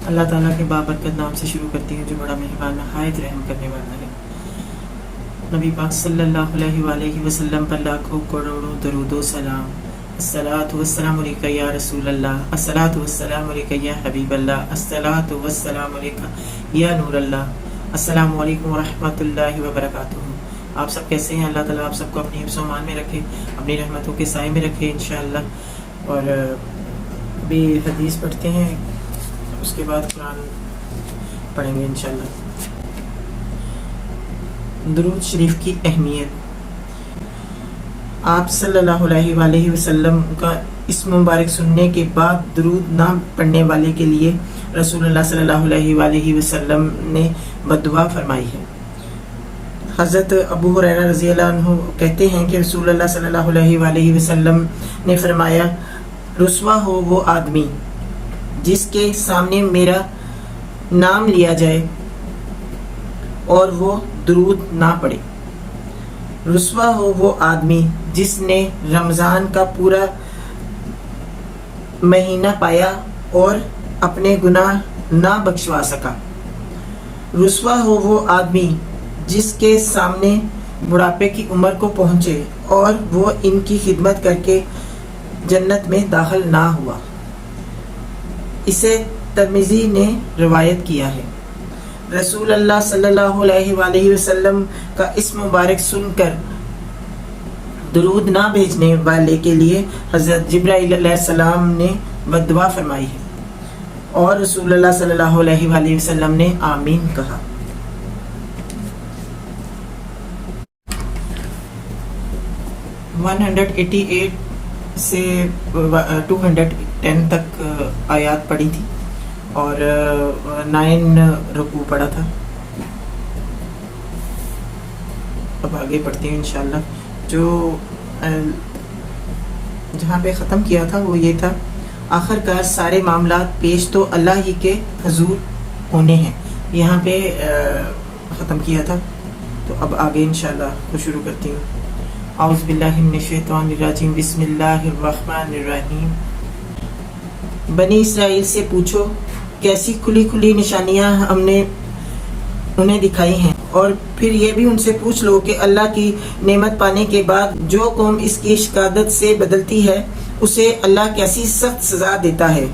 اللہ تعالیٰ کے بابرکت نام سے شروع کرتی ہوں جو بڑا مہربان نہایت رحم کرنے والا ہے۔ نبی پاک صلی اللہ علیہ وآلہ وسلم پر لاکھوں کروڑوں درود و سلام۔ الصلاۃ والسلام علیکہ یا رسول اللہ، الصلاۃ والسلام علیکہ یا حبیب اللہ، الصلاۃ والسلام علیکہ یا نور اللہ۔ السلام علیکم ورحمۃ اللہ وبرکاتہ۔ آپ سب کیسے ہیں؟ اللہ تعالیٰ آپ سب کو اپنی حفظ و امان میں رکھے، اپنی رحمتوں کے سائے میں رکھے انشاءاللہ۔ اور ابھی حدیث پڑھتے ہیں، اس کے بعد قرآن پڑھیں گے انشاءاللہ۔ درود شریف کی اہمیت۔ آپ صلی اللہ علیہ وآلہ وسلم کا اسم مبارک سننے کے بعد درود نہ پڑھنے والے کے لیے رسول اللہ صلی اللہ علیہ وآلہ وسلم نے بددعا فرمائی ہے۔ حضرت ابو ہریرہ رضی اللہ عنہ کہتے ہیں کہ رسول اللہ صلی اللہ علیہ وآلہ وسلم نے فرمایا، رسوا ہو وہ آدمی جس کے سامنے میرا نام لیا جائے اور وہ درود نہ پڑھے۔ رسوا ہو وہ آدمی جس نے رمضان کا پورا مہینہ پایا اور اپنے گناہ نہ بخشوا سکا۔ رسوا ہو وہ آدمی جس کے سامنے بڑھاپے کی عمر کو پہنچے اور وہ ان کی خدمت کر کے جنت میں داخل نہ ہوا۔ اسے ترمذی نے روایت کیا ہے۔ رسول اللہ صلی اللہ علیہ وآلہ وسلم کا اسم مبارک سن کر درود نہ بھیجنے والے کے لیے حضرت جبرائیل علیہ السلام نے بددعا فرمائی ہے اور رسول اللہ صلی اللہ علیہ وآلہ وسلم نے آمین کہا۔ سے 210 تک آیات پڑھی تھی اور 9 رکوع پڑھا تھا۔ اب آگے پڑھتے ہیں انشاءاللہ۔ جو جہاں پہ ختم کیا تھا وہ یہ تھا، آخر کار سارے معاملات پیش تو اللہ ہی کے حضور ہونے ہیں، یہاں پہ ختم کیا تھا۔ تو اب آگے انشاءاللہ کو شروع کرتی ہوں۔ اعوذ باللہ من الشیطان الرجیم، بسم اللہ الرحمن الرحیم۔ بنی اسرائیل سے پوچھو کیسی کھلی کھلی نشانیاں ہم نے انہیں دکھائی ہیں، اور پھر یہ بھی ان سے پوچھ لو کہ اللہ کی نعمت پانے کے بعد جو قوم اس کی شکایت سے بدلتی ہے اسے اللہ کیسی سخت سزا دیتا ہے۔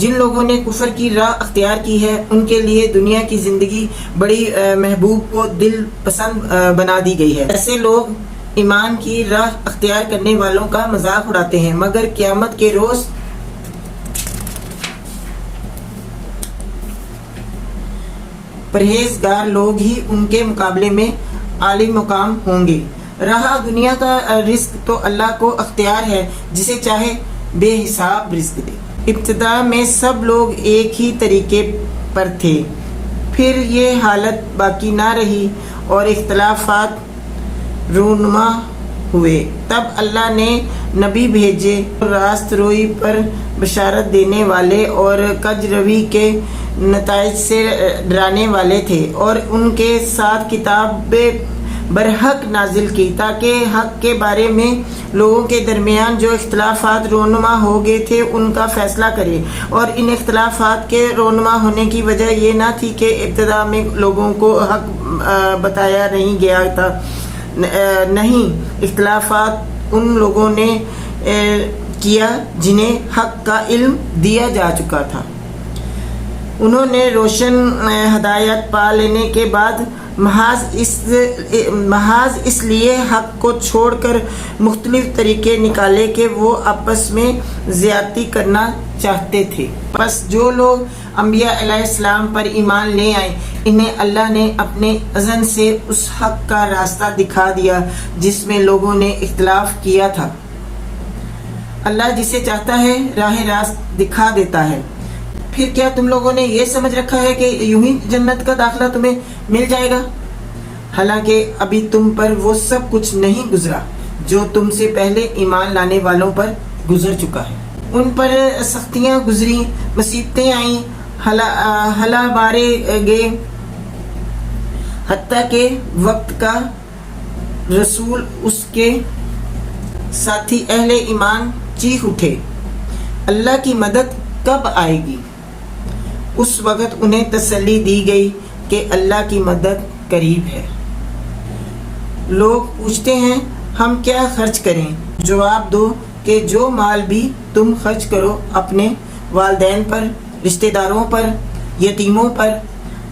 جن لوگوں نے کفر کی راہ اختیار کی ہے ان کے لیے دنیا کی زندگی بڑی محبوب و دل پسند بنا دی گئی ہے۔ ایسے لوگ ایمان کی راہ اختیار کرنے والوں کا مذاق اڑاتے ہیں، مگر قیامت کے روز پرہیزگار لوگ ہی ان کے مقابلے میں عالی مقام ہوں گے۔ رہا دنیا کا رزق تو اللہ کو اختیار ہے، جسے چاہے بے حساب رزق دے۔ ابتدا میں سب لوگ ایک ہی طریقے پر تھے، پھر یہ حالت باقی نہ رہی اور اختلافات رونما ہوئے۔ تب اللہ نے نبی بھیجے، راست روئی پر بشارت دینے والے اور کج روی کے نتائج سے ڈرانے والے تھے، اور ان کے ساتھ کتاب برحق نازل کی تاکہ حق کے بارے میں لوگوں کے درمیان جو اختلافات رونما ہو گئے تھے ان کا فیصلہ کرے۔ اور ان اختلافات کے رونما ہونے کی وجہ یہ نہ تھی کہ ابتدا میں لوگوں کو حق بتایا نہیں گیا تھا، نہیں، اختلافات ان لوگوں نے کیا جنہیں حق کا علم دیا جا چکا تھا۔ انہوں نے روشن ہدایت پا لینے کے بعد محاذ اس لیے حق کو چھوڑ کر مختلف طریقے نکالے کہ وہ آپس میں زیادتی کرنا چاہتے تھے۔ پس جو لوگ انبیاء علیہ السلام پر ایمان لے آئے انہیں اللہ نے اپنے اذن سے اس حق کا راستہ دکھا دیا جس میں لوگوں نے اختلاف کیا تھا۔ اللہ جسے چاہتا ہے راہ راست دکھا دیتا ہے۔ پھر کیا تم لوگوں نے یہ سمجھ رکھا ہے کہ یوں ہی جنت کا داخلہ تمہیں مل جائے گا؟ حالانکہ ابھی تم پر وہ سب کچھ نہیں گزرا جو تم سے پہلے ایمان لانے والوں پر گزر چکا ہے۔ ان پر سختیاں گزری، مصیبتیں آئیں، ہلا مارے گئے، حتیٰ کہ وقت کا رسول اس کے ساتھی اہل ایمان چیخ اٹھے، اللہ کی مدد کب آئے گی؟ اس وقت انہیں تسلی دی گئی کہ اللہ کی مدد قریب ہے۔ لوگ پوچھتے ہیں ہم کیا خرچ کریں؟ جواب دو کہ جو مال بھی تم خرچ کرو اپنے والدین پر، رشتہ داروں پر، یتیموں پر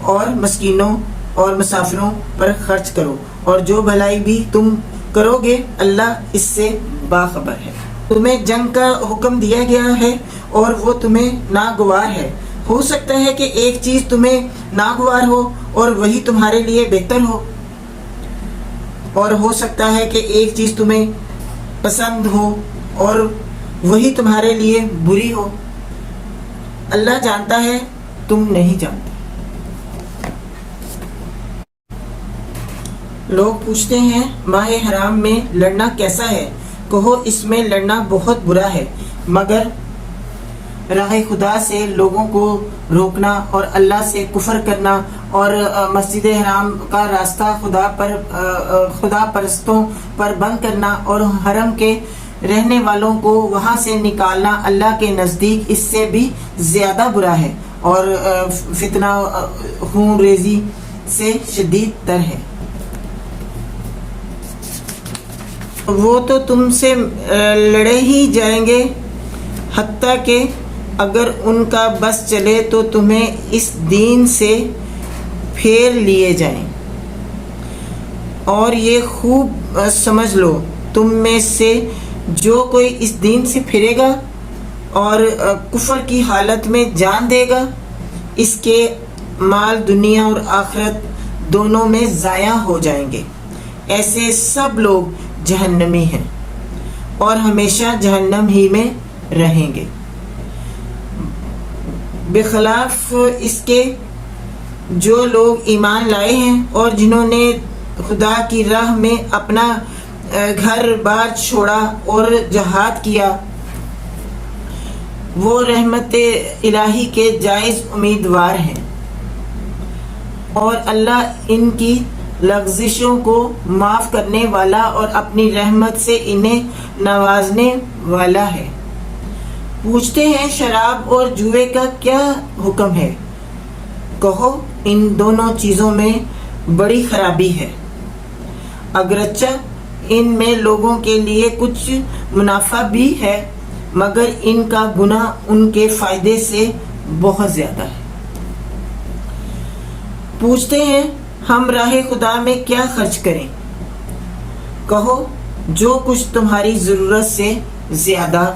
اور مسکینوں اور مسافروں پر خرچ کرو، اور جو بھلائی بھی تم کرو گے اللہ اس سے باخبر ہے۔ تمہیں جنگ کا حکم دیا گیا ہے اور وہ تمہیں ناگوار ہے۔ ہو سکتا ہے کہ ایک چیز تمہیں ناگوار ہو اور وہی تمہارے لیے بہتر ہو، اور ہو سکتا ہے کہ ایک چیز تمہیں پسند ہو اور وہی تمہارے لیے بری ہو۔ اللہ جانتا ہے، تم نہیں جانتے۔ لوگ پوچھتے ہیں ماہ حرام میں لڑنا کیسا ہے؟ کہو اس میں لڑنا بہت برا ہے، مگر راہ خدا سے لوگوں کو روکنا اور اللہ سے کفر کرنا اور مسجد حرام کا راستہ خدا پرستوں پر بند کرنا اور حرم کے رہنے والوں کو وہاں سے نکالنا اللہ کے نزدیک اس سے بھی زیادہ برا ہے اور فتنہ خون ریزی سے شدید تر ہے۔ وہ تو تم سے لڑے ہی جائیں گے، حتیٰ کہ اگر ان کا بس چلے تو تمہیں اس دین سے پھیر لیے جائیں، اور یہ خوب سمجھ لو تم میں سے جو کوئی اس دین سے پھرے گا اور کفر کی حالت میں جان دے گا، اس کے مال دنیا اور آخرت دونوں میں ضائع ہو جائیں گے۔ ایسے سب لوگ جہنمی ہیں اور ہمیشہ جہنم ہی میں رہیں گے۔ بخلاف اس کے جو لوگ ایمان لائے ہیں اور جنہوں نے خدا کی راہ میں اپنا گھر بار چھوڑا اور جہاد کیا، وہ رحمت الہی کے جائز امیدوار ہیں، اور اللہ ان کی لغزشوں کو معاف کرنے والا اور اپنی رحمت سے انہیں نوازنے والا ہے۔ پوچھتے ہیں شراب اور جوئے کا کیا حکم ہے؟ کہو ان دونوں چیزوں میں بڑی خرابی ہے، اگرچہ ان میں لوگوں کے لیے کچھ منافع بھی ہے، مگر ان کا گناہ ان کے فائدے سے بہت زیادہ ہے۔ پوچھتے ہیں ہم راہ خدا میں کیا خرچ کریں؟ کہو جو کچھ تمہاری ضرورت سے زیادہ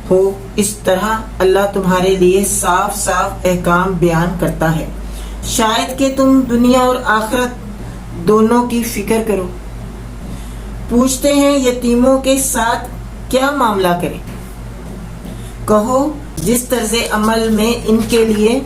ہو، اس طرح اللہ تمہارے لیے صاف صاف احکام بیان کرتا ہے، شاید کہ تم دنیا اور آخرت دونوں کی فکر کرو۔ پوچھتے ہیں یتیموں کے ساتھ کیا معاملہ کریں؟ کہو جس طرز عمل میں ان کے لیے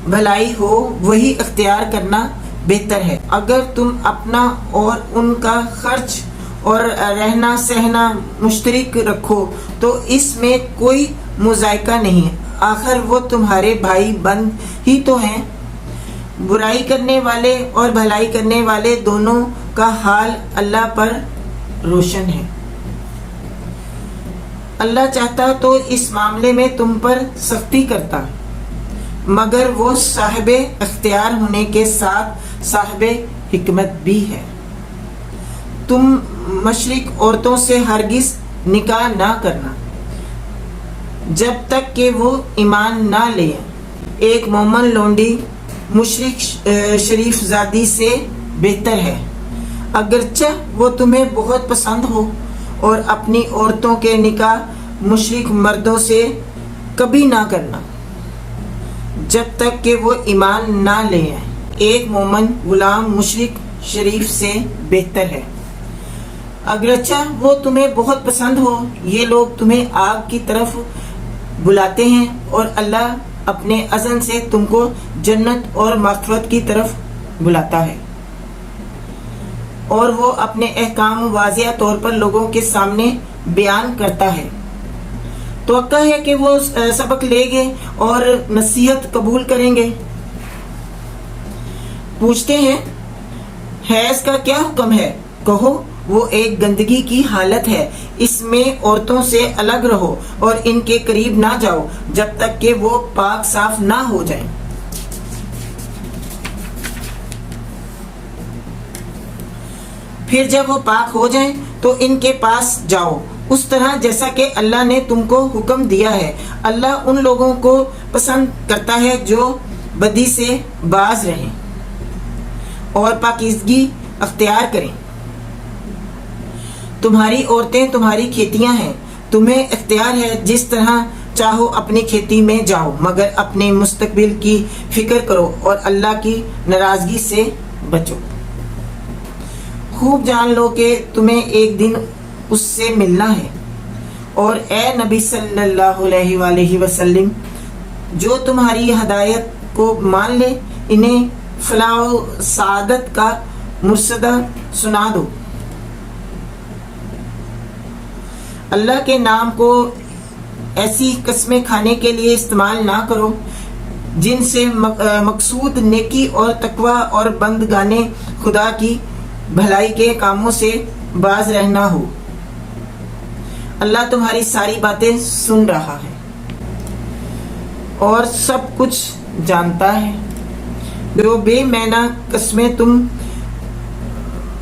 بھلائی ہو وہی اختیار کرنا بہتر ہے۔ اگر تم اپنا اور ان کا خرچ اور رہنا سہنا مشترک رکھو تو اس میں کوئی مذائقہ نہیں، آخر وہ تمہارے بھائی بند ہی تو ہیں۔ برائی کرنے والے اور بھلائی کرنے والے دونوں کا حال اللہ پر روشن ہے۔ اللہ چاہتا تو اس معاملے میں تم پر سختی کرتا، مگر وہ صاحب اختیار ہونے کے ساتھ صاحب حکمت بھی ہے۔ تم مشرق عورتوں سے ہرگز نکاح نہ کرنا جب تک کہ وہ ایمان نہ لیں۔ ایک مومن لونڈی مشرق شریف زادی سے بہتر ہے، اگرچہ وہ تمہیں بہت پسند ہو، اور اپنی عورتوں کے نکاح مشرق مردوں سے کبھی نہ کرنا جب تک کہ وہ ایمان نہ لیں۔ ایک مومن غلام مشرق شریف سے بہتر ہے، اگرچہ وہ تمہیں بہت پسند ہو۔ یہ لوگ تمہیں آگ کی طرف بلاتے ہیں، اور اللہ اپنے اذن سے تم کو جنت اور مغفرت کی طرف بلاتا ہے، اور وہ اپنے احکام واضح طور پر لوگوں کے سامنے بیان کرتا ہے۔ توقع ہے کہ وہ سبق لیں گے اور نصیحت قبول کریں گے۔ پوچھتے ہیں حیض کا کیا حکم ہے؟ کہو وہ ایک گندگی کی حالت ہے، اس میں عورتوں سے الگ رہو اور ان کے قریب نہ جاؤ جب تک کہ وہ پاک صاف نہ ہو جائیں۔ پھر جب وہ پاک ہو جائیں تو ان کے پاس جاؤ اس طرح جیسا کہ اللہ نے تم کو حکم دیا ہے۔ اللہ ان لوگوں کو پسند کرتا ہے جو بدی سے باز رہیں اور پاکیزگی اختیار کریں۔ تمہاری عورتیں تمہاری کھیتیاں ہیں، تمہیں اختیار ہے جس طرح چاہو اپنی کھیتی میں جاؤ، مگر اپنے مستقبل کی فکر کرو اور اللہ کی ناراضگی سے بچو۔ خوب جان لو کہ تمہیں ایک دن اس سے ملنا ہے، اور اے نبی صلی اللہ علیہ وآلہ وسلم، جو تمہاری ہدایت کو مان لے انہیں فلاح و سعادت کا مرصدہ سنا دو۔ اللہ کے نام کو ایسی قسمیں کھانے کے لیے استعمال نہ کرو جن سے مقصود نیکی اور تقوی اور بندگانے خدا کی بھلائی کے کاموں سے باز رہنا ہو۔ اللہ تمہاری ساری باتیں سن رہا ہے اور سب کچھ جانتا ہے۔ جو بے معنی قسمیں تم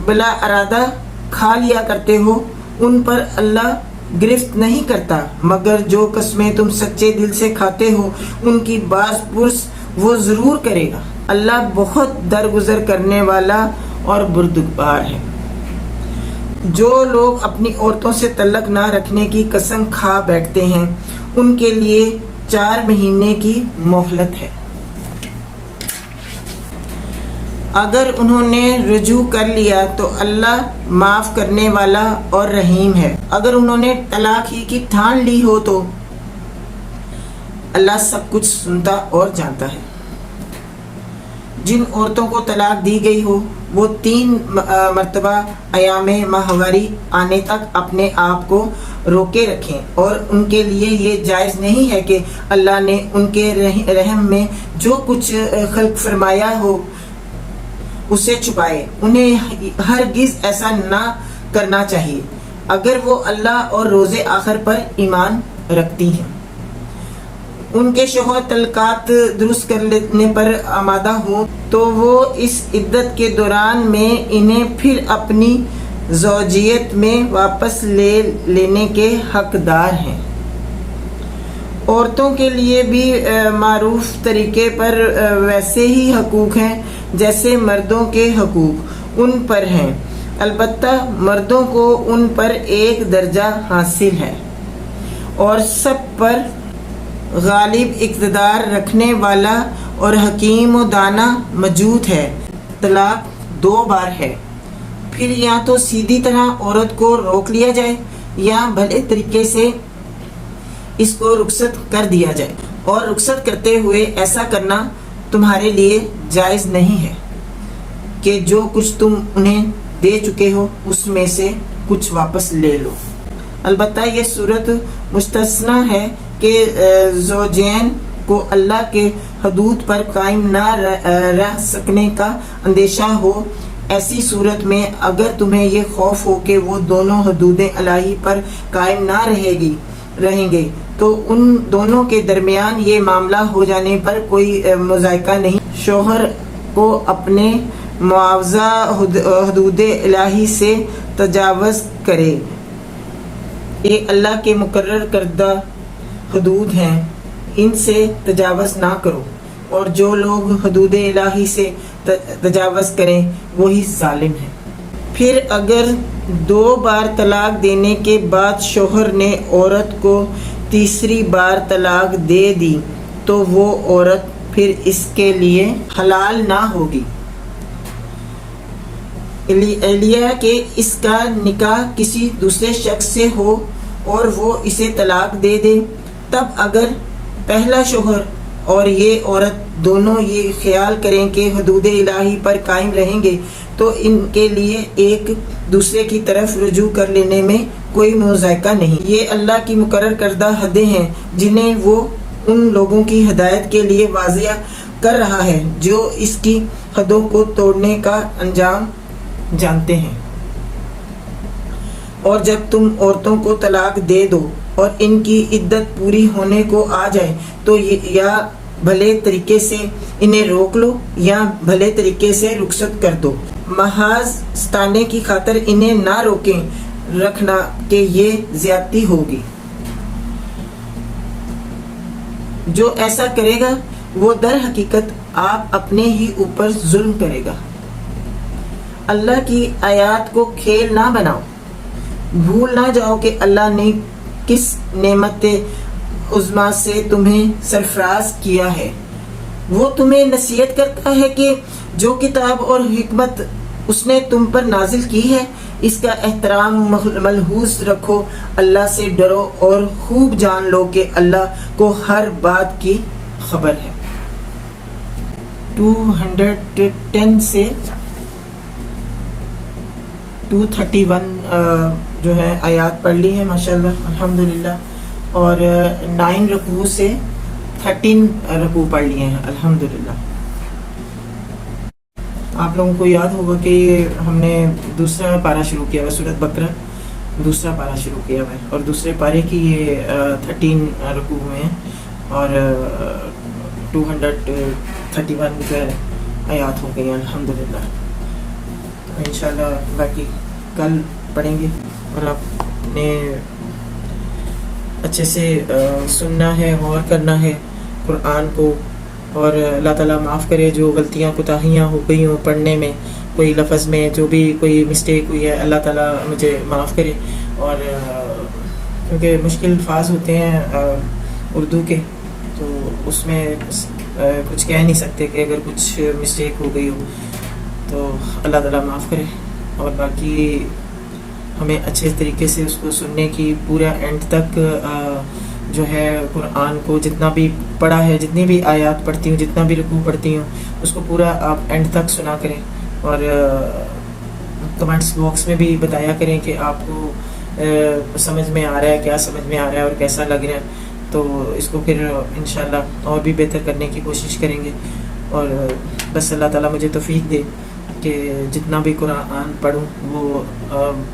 بلا ارادہ کھا لیا کرتے ہو ان پر اللہ گرفت نہیں کرتا، مگر جو قسمیں تم سچے دل سے کھاتے ہو ان کی باز پرس وہ ضرور کرے گا۔ اللہ بہت درگزر کرنے والا اور بردبار ہے۔ جو لوگ اپنی عورتوں سے تعلق نہ رکھنے کی قسم کھا بیٹھتے ہیں ان کے لیے 4 مہینے کی مہلت ہے۔ اگر انہوں نے رجوع کر لیا تو اللہ معاف کرنے والا اور رحیم ہے۔ اگر انہوں نے طلاق ہی کی ٹھان لی ہو تو اللہ سب کچھ سنتا اور جانتا ہے۔ جن عورتوں کو طلاق دی گئی ہو وہ 3 مرتبہ ایام ماہواری آنے تک اپنے آپ کو روکے رکھیں، اور ان کے لیے یہ جائز نہیں ہے کہ اللہ نے ان کے رحم میں جو کچھ خلق فرمایا ہو اسے چھپائے۔ انہیں ہرگز ایسا نہ کرنا چاہیے اگر وہ اللہ اور روز آخر پر ایمان رکھتی ہیں۔ ان کے شوہر طلقات درست کر لینے پر آمادہ ہوں تو وہ اس عدت کے دوران میں انہیں پھر اپنی زوجیت میں واپس لے لینے کے حقدار ہیں۔ عورتوں کے لیے بھی معروف طریقے پر ویسے ہی حقوق ہیں جیسے مردوں کے حقوق ان پر ہیں، البتہ مردوں کو ان پر ایک درجہ حاصل ہے، اور سب پر غالب اقتدار رکھنے والا اور حکیم و دانا موجود ہے۔ طلاق 2 بار ہے، پھر یا تو سیدھی طرح عورت کو روک لیا جائے یا بھلے طریقے سے اس کو رخصت کر دیا جائے، اور رخصت کرتے ہوئے ایسا کرنا تمہارے لیے جائز نہیں ہے کہ جو کچھ تم انہیں دے چکے ہو اس میں سے کچھ واپس لے لو۔ البتہ یہ صورت مستثنیٰ ہے کہ زوجین کو اللہ کے حدود پر قائم نہ رہ سکنے کا اندیشہ ہو۔ ایسی صورت میں اگر تمہیں یہ خوف ہو کہ وہ دونوں حدود الہی پر قائم نہ رہیں گے تو ان دونوں کے درمیان یہ معاملہ ہو جانے پر کوئی مذائقہ نہیں۔ شوہر کو اپنے معاوضہ حدود الہی سے تجاوز کرے، یہ اللہ کے مقرر کردہ حدود ہیں، ان سے تجاوز نہ کرو، اور جو لوگ حدود الہی سے تجاوز کریں وہی ظالم ہیں۔ پھر اگر 2 بار طلاق دینے کے بعد شوہر نے عورت کو تیسری بار طلاق دے دی تو وہ عورت پھر اس کے لیے حلال نہ ہوگی، الیہ کہ اس کا نکاح کسی دوسرے شخص سے ہو اور وہ اسے طلاق دے دے۔ تب اگر پہلا شوہر اور یہ عورت دونوں یہ خیال کریں کہ حدود الہی پر قائم رہیں گے تو ان کے لیے ایک دوسرے کی طرف رجوع کر لینے میں کوئی مذائقہ نہیں۔ یہ اللہ کی مقرر کردہ حدیں ہیں جنہیں وہ ان لوگوں کی ہدایت کے لیے واضح کر رہا ہے جو اس کی حدوں کو توڑنے کا انجام جانتے ہیں۔ اور جب تم عورتوں کو طلاق دے دو اور ان کی عدت پوری ہونے کو آ جائے تو یا بھلے طریقے سے انہیں روک لو یا بھلے طریقے سے رخصت کر دو، محاذ ستانے کی خاطر انہیں نہ روکیں رکھنا کہ یہ زیادتی ہوگی۔ جو ایسا کرے گا وہ در حقیقت آپ اپنے ہی اوپر ظلم کرے گا۔ اللہ کی آیات کو کھیل نہ بناؤ، بھول نہ جاؤ کہ اللہ نے کس نعمت عظمیٰ سے تمہیں سرفراز کیا ہے۔ وہ تمہیں نصیحت کرتا ہے کہ جو کتاب اور حکمت اس نے تم پر نازل کی ہے اس کا احترام ملحوظ رکھو، اللہ سے ڈرو اور خوب جان لو کہ اللہ کو ہر بات کی خبر ہے۔ 210 سے 231 جو ہے آیات پڑھ لی ہے ماشاءاللہ الحمدللہ، اور 9 رکوع سے 13 رکوع پڑھ لیے ہیں الحمدللہ۔ آپ لوگوں کو یاد ہوگا کہ ہم نے دوسرا پارہ شروع کیا ہوا سورۃ بقرہ، دوسرا پارہ شروع کیا ہوا ہے، اور دوسرے پارے کی یہ 13 رکوع ہوئے ہیں اور 231 جو ہے آیات ہو گئی ہیں الحمدللہ۔ انشاءاللہ باقی کل پڑھیں گے، اور آپ نے اچھے سے سننا ہے، غور کرنا ہے قرآن کو، اور اللہ تعالیٰ معاف کرے جو غلطیاں کوتاہیاں ہو گئی ہوں پڑھنے میں، کوئی لفظ میں جو بھی کوئی مسٹیک ہوئی ہے اللہ تعالیٰ مجھے معاف کرے، اور کیونکہ مشکل الفاظ ہوتے ہیں اردو کے، تو اس میں کچھ کہہ نہیں سکتے کہ اگر کچھ مسٹیک ہو گئی ہو تو اللہ تعالیٰ معاف کرے، اور باقی ہمیں اچھے طریقے سے اس کو سننے کی پورا اینڈ تک جو ہے قرآن کو جتنا بھی پڑھا ہے، جتنی بھی آیات پڑھتی ہوں، جتنا بھی رکوع پڑھتی ہوں، اس کو پورا آپ اینڈ تک سنا کریں، اور کمنٹس باکس میں بھی بتایا کریں کہ آپ کو سمجھ میں آ رہا ہے، کیا سمجھ میں آ رہا ہے اور کیسا لگ رہا ہے، تو اس کو پھر انشاءاللہ اور بھی بہتر کرنے کی کوشش کریں گے، اور بس اللہ تعالیٰ مجھے توفیق دے کہ جتنا بھی قرآن پڑھوں وہ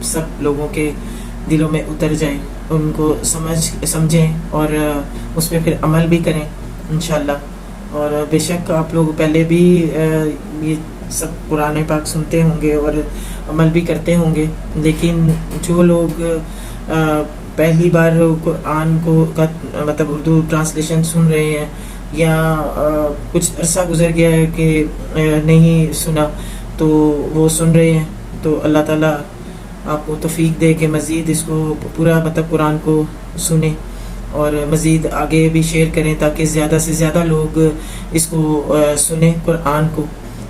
سب لوگوں کے دلوں میں اتر جائیں، ان کو سمجھیں اور اس پہ پھر عمل بھی کریں انشاءاللہ۔ اور بے شک آپ لوگ پہلے بھی یہ سب قرآن پاک سنتے ہوں گے اور عمل بھی کرتے ہوں گے، لیکن جو لوگ پہلی بار قرآن کو مطلب اردو ٹرانسلیشن سن رہے ہیں، یا کچھ عرصہ گزر گیا ہے کہ نہیں سنا تو وہ سن رہے ہیں، تو اللہ تعالیٰ آپ کو توفیق دے کہ مزید اس کو پورا مطلب قرآن کو سنیں اور مزید آگے بھی شیئر کریں تاکہ زیادہ سے زیادہ لوگ اس کو سنیں قرآن کو،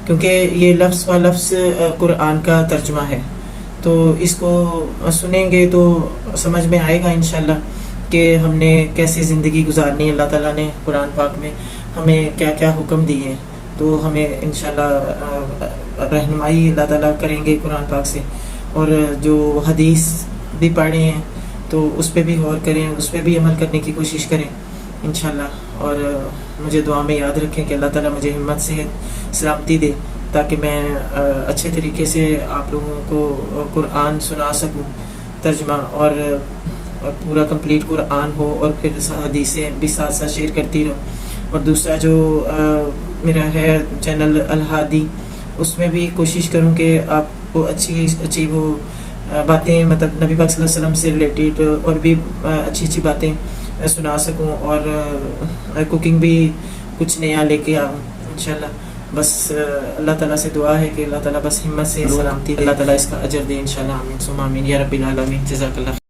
کیونکہ یہ لفظ و لفظ قرآن کا ترجمہ ہے، تو اس کو سنیں گے تو سمجھ میں آئے گا انشاءاللہ کہ ہم نے کیسی زندگی گزارنی ہے، اللہ تعالیٰ نے قرآن پاک میں ہمیں کیا کیا حکم دیے ہیں، تو ہمیں انشاءاللہ رہنمائی اللہ تعالیٰ کریں گے قرآن پاک سے، اور جو حدیث بھی پڑھے ہیں تو اس پہ بھی غور کریں، اس پہ بھی عمل کرنے کی کوشش کریں انشاءاللہ، اور مجھے دعا میں یاد رکھیں کہ اللہ تعالیٰ مجھے ہمت صحت سلامتی دے تاکہ میں اچھے طریقے سے آپ لوگوں کو قرآن سنا سکوں ترجمہ، اور پورا کمپلیٹ قرآن ہو، اور پھر حدیثیں بھی ساتھ ساتھ شیئر کرتی رہوں۔ اور دوسرا جو میرا ہے چینل الہادی، اس میں بھی کوشش کروں کہ آپ کو اچھی وہ باتیں مطلب نبی پاک صلی اللہ علیہ وسلم سے ریلیٹڈ اور بھی اچھی باتیں سنا سکوں، اور کوکنگ بھی کچھ نیا لے کے آؤں انشاءاللہ۔ بس اللہ تعالیٰ سے دعا ہے کہ اللہ تعالیٰ بس ہمت سے سلامتی دے، اللہ تعالیٰ اس کا اجر دے انشاءاللہ، آمین ثم آمین یا رب العالمین، جزاک اللہ۔